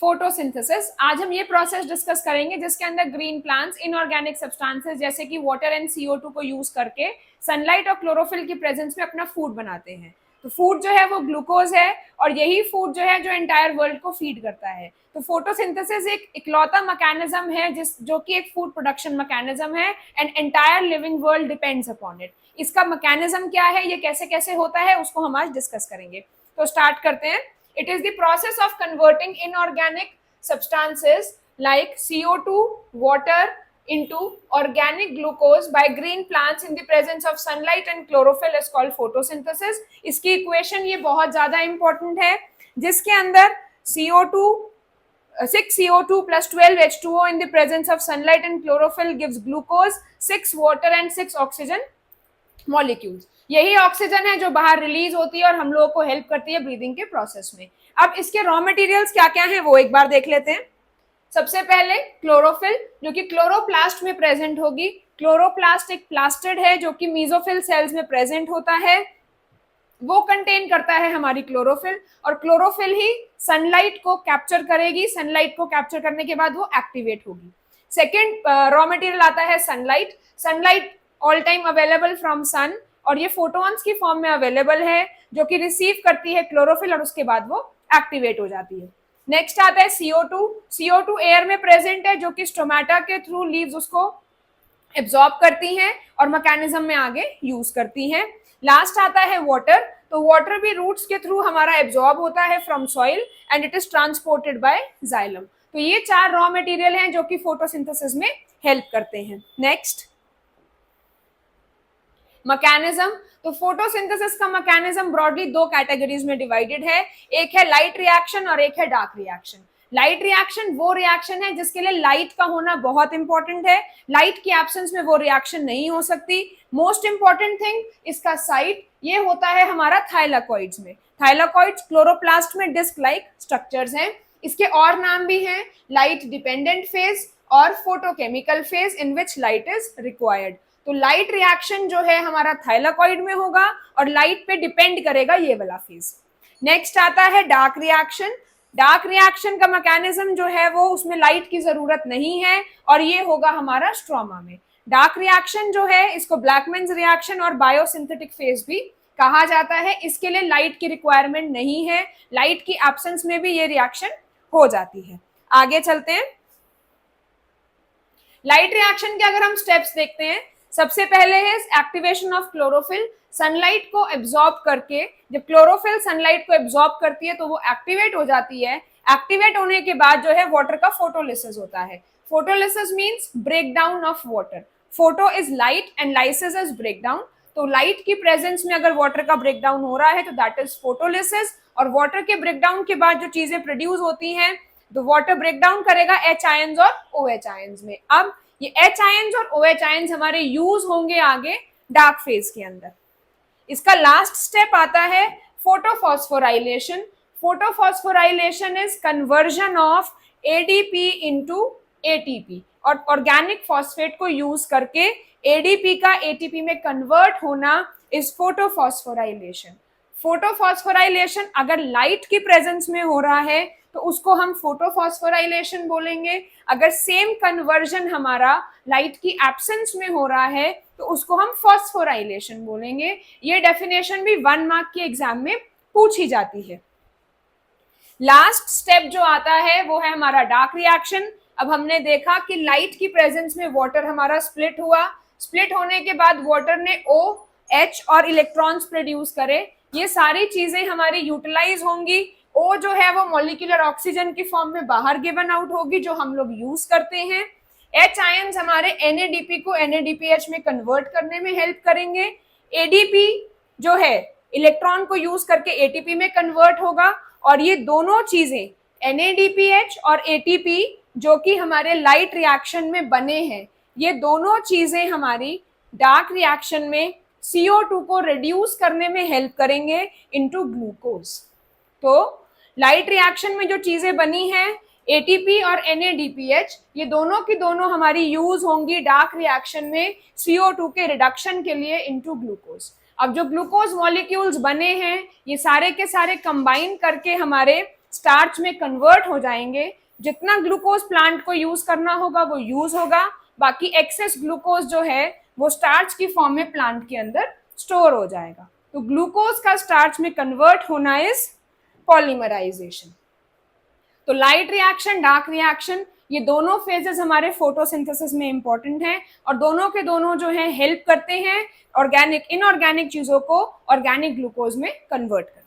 Photosynthesis. आज हम ये प्रोसेस डिस्कस करेंगे जिसके अंदर ग्रीन प्लांट्स इनऑर्गेनिक सब्सटेंसेस जैसे कि वाटर एंड CO2 को यूज करके सनलाइट और क्लोरोफिल की प्रेजेंस में अपना फूड बनाते हैं। तो फूड जो है वो ग्लूकोज है और यही फूड जो है जो एंटायर वर्ल्ड को फीड करता है। तो फोटोसिंथेसिस एक इकलौता मैकेनिज्म है जो कि एक फूड प्रोडक्शन मैकेनिज्म है and entire living world depends upon it. इसका मैकेनिज्म क्या है, ये कैसे कैसे होता है, उसको हम आज डिस्कस करेंगे। तो स्टार्ट करते हैं। It is the process of converting inorganic substances like CO2, water into organic glucose by green plants in the presence of sunlight and chlorophyll is called photosynthesis. इसकी इक्वेशन ये बहुत ज्यादा इंपॉर्टेंट है जिसके अंदर CO2 6 CO2 plus 12 H2O in the presence of sunlight and chlorophyll gives glucose, 6 water and 6 oxygen molecules. यही oxygen है जो बाहर रिलीज होती है और हम लोगों को हेल्प करती है ब्रीदिंग के प्रोसेस में। अब इसके रॉ मटेरियल्स क्या क्या हैं वो एक बार देख लेते हैं। सबसे पहले क्लोरोफिल जो कि क्लोरोप्लास्ट में प्रेजेंट होगी। क्लोरोप्लास्ट एक प्लास्टिड है जो कि मीजोफिल सेल्स में प्रेजेंट होता है, वो कंटेन करता है हमारी क्लोरोफिल और क्लोरोफिल ही सनलाइट को कैप्चर करेगी। सनलाइट को कैप्चर करने के बाद वो एक्टिवेट होगी। सेकेंड रॉ मटेरियल आता है sunlight. Sunlight all time available from sun और ये फोटोन्स की फॉर्म में अवेलेबल है जो कि रिसीव करती है क्लोरोफिल और उसके बाद वो एक्टिवेट हो जाती है। नेक्स्ट आता है CO2। CO2 एयर में प्रेजेंट है जो कि स्टोमेटा के थ्रू लीव्स उसको एब्जॉर्ब करती हैं और मैकेनिज्म में आगे यूज करती हैं। लास्ट आता है वाटर। तो वाटर भी रूट्स के थ्रू हमारा एब्जॉर्ब होता है from soil and it is transported by xylem. तो ये 4 रॉ मटेरियल हैं जो कि फोटोसिंथेसिस में हेल्प करते हैं। Next mechanism. तो फोटोसिंथेसिस का मैकेनिज्म ब्रॉडली 2 कैटेगरीज में डिवाइडेड है। एक है लाइट रिएक्शन और एक है डार्क रिएक्शन। लाइट रिएक्शन वो रिएक्शन है जिसके लिए लाइट का होना बहुत इंपॉर्टेंट है। लाइट की एब्सेंस में वो रिएक्शन नहीं हो सकती। मोस्ट इंपॉर्टेंट थिंग इसका साइट ये होता है हमारा थाइलाकॉइड्स में। थाइलाकॉइड्स क्लोरोप्लास्ट में डिस्क लाइक स्ट्रक्चर्स हैं। इसके और नाम भी हैं लाइट डिपेंडेंट फेज और photochemical phase in which light is required. तो लाइट रिएक्शन जो है हमारा थाइलाकॉइड में होगा और लाइट पे डिपेंड करेगा ये वाला फेज। नेक्स्ट आता है डार्क रिएक्शन। डार्क रिएक्शन का मैकेनिज्म जो है वो उसमें लाइट की जरूरत नहीं है और ये होगा हमारा स्ट्रोमा में। डार्क रिएक्शन जो है इसको ब्लैकमैन्स रिएक्शन और बायोसिंथेटिक फेज भी कहा जाता है। इसके लिए लाइट की रिक्वायरमेंट नहीं है, लाइट की एब्सेंस में भी ये रिएक्शन हो जाती है। आगे चलते हैं। लाइट रिएक्शन के अगर हम स्टेप्स देखते हैं, सबसे पहले है एक्टिवेशन ऑफ क्लोरोफिल। सनलाइट को एब्जॉर्ब करके जब क्लोरोफिल सनलाइट को एब्जॉर्ब करती है तो वो एक्टिवेट हो जाती है। एक्टिवेट होने के बाद जो है वाटर का फोटोलिसिस होता है। Photolysis means breakdown of water. Photo is light and lysis is breakdown. तो लाइट की प्रेजेंस में अगर वाटर का ब्रेकडाउन हो रहा है तो दैट इज फोटोलिसिस। और वाटर के ब्रेकडाउन के बाद जो चीजें प्रोड्यूस होती हैं तो वाटर ब्रेकडाउन करेगा H आयंस और OH आयंस में। अब ये H आयंस और OH आयंस हमारे यूज होंगे आगे डार्क फेज के अंदर। इसका लास्ट स्टेप आता है photophosphorylation. Photophosphorylation is conversion of ADP into ATP और ऑर्गेनिक फॉस्फेट को यूज करके ADP का ATP में कन्वर्ट होना इज फोटोफॉस्फोराइलेशन। फोटोफॉस्फोराइलेशन अगर लाइट की प्रेजेंस में हो रहा है तो उसको हम फोटोफॉस्फोराइलेशन बोलेंगे। अगर सेम कन्वर्जन हमारा लाइट की एब्सेंस में हो रहा है तो उसको हम फॉस्फोराइलेशन बोलेंगे। ये डेफिनेशन भी 1 मार्क के एग्जाम में पूछी जाती है। लास्ट स्टेप जो आता है वो है हमारा डार्क रिएक्शन। अब हमने देखा कि लाइट की प्रेजेंस में वाटर हमारा स्प्लिट हुआ। स्प्लिट होने के बाद वाटर ने OH और इलेक्ट्रॉन्स प्रोड्यूस करे। ये सारी चीजें हमारी यूटिलाइज होंगी। O जो है वो मॉलिक्यूलर ऑक्सीजन की फॉर्म में बाहर गिवन आउट होगी जो हम लोग यूज करते हैं। H आयंस हमारे NADP को NADPH में कन्वर्ट करने में हेल्प करेंगे। ADP जो है इलेक्ट्रॉन को यूज करके ATP में कन्वर्ट होगा और ये दोनों चीजें NADPH और ATP जो कि हमारे लाइट रिएक्शन में बने हैं, ये दोनों चीजें हमारी डार्क रिएक्शन में CO2 को रिड्यूस करने में हेल्प करेंगे इनटू ग्लूकोज। तो लाइट रिएक्शन में जो चीजें बनी हैं ATP और NADPH ये दोनों की दोनों हमारी यूज होंगी डार्क रिएक्शन में CO2 के रिडक्शन के लिए इनटू ग्लूकोज। अब जो ग्लूकोज मॉलिक्यूल्स बने हैं ये सारे के सारे कंबाइन करके हमारे स्टार्च में कन्वर्ट हो जाएंगे। जितना ग्लूकोज प्लांट को यूज करना होगा वो यूज होगा, बाकी एक्सेस ग्लूकोज जो है वो स्टार्च की फॉर्म में प्लांट के अंदर स्टोर हो जाएगा। तो ग्लूकोज का स्टार्च में कन्वर्ट होना इज पॉलीमराइजेशन। तो लाइट रिएक्शन, डार्क रिएक्शन, ये दोनों फेजेस हमारे फोटोसिंथेसिस में इंपॉर्टेंट हैं और दोनों के दोनों जो है हेल्प करते हैं ऑर्गेनिक इनऑर्गेनिक चीजों को ऑर्गेनिक ग्लूकोज में कन्वर्ट करने।